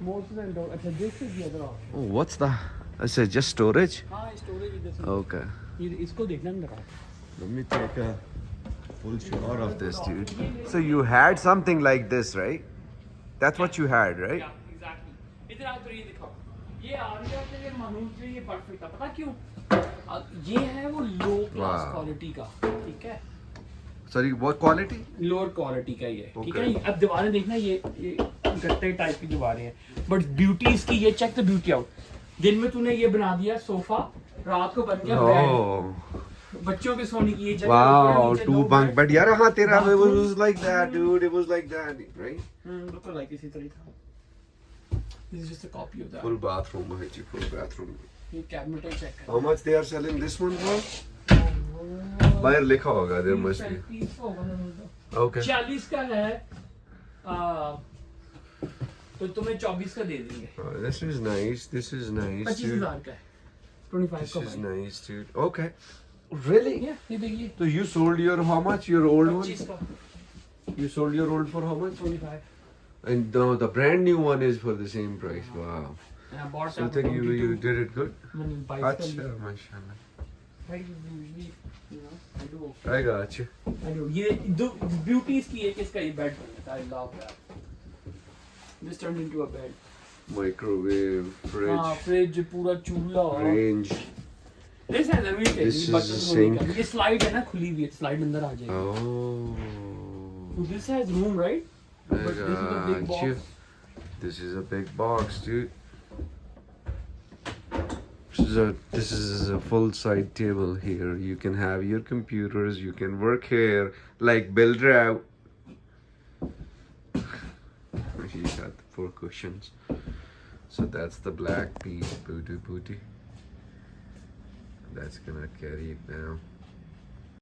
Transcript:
Most of them don't. अच्छा, this is the other option. Oh, what's that? I said just storage. हाँ, storage इधर से. Okay. ये इसको देखना जरा. Let me take a full shot of this, dude. So you had something like this, right? That's what you had, right? Yeah, exactly. इधर आ तो ये दिखाओ. ये आर्या के लिए मानूस के लिए परफेक्ट है. पता क्यों? ये है वो लो क्लास Wow. क्वालिटी का, ठीक है? Sorry, what quality? Lower quality का ये, ठीक Okay. है? अब दीवारें देखना, ये गत्ते टाइप की दीवारें हैं. बट ब्यूटी इसकी, ये चेक द ब्यूटी आउट. दिन में तूने ये बना दिया सोफा, रात को बन गया बेड. Oh. बच्चों के सोने की ये जगह. Wow, नीचे 2 दो bunk bed. bed. यार हाँ तेरा it Bathroom. was like that, dude. It was like that, right? बिल्कुल लाइक इसी तरह था. This is just a copy of that. Full bathroom, है full bathroom. ये कैबिनेट है, चेक कर. How much they are selling this one for? बाहर लिखा होगा, there must be. 30 होगा ना मतलब. Okay. 40 का है. तो तुम्हें 24 का दे देंगे. Oh, this is nice. This is nice, dude. 25,000 का है. 25 This का is भाई. nice, dude. Okay. Really? Yeah, ये देखिए. So you sold your how much? Your old 25 one? का. You sold your old for how much? 25. And the brand new one is for the same price. Wow. And I bought So that think for you 22. did it good? मैंने 22 का Achha, लिया. mashallah. भाई usually, you know, I do okay. I got you. I do. ये beauty इसकी है कि इसका ये बेड बन जाता है. I love that. This turned into a bed. Microwave, fridge, हाँ, फ्रिज, पूरा चूल्हा. range. This has everything. This is बच्चों a को सोने sink. का. ये स्लाइड है ना, खुली हुई है. स्लाइड अंदर आ जाएगी. Oh. So this has room, right? I But this is a big got you. box. This is a big box, dude. This is a full side table here. You can have your computers. You can work here like builder out. You got the 4 cushions. So that's the black piece, booty. That's gonna carry it down.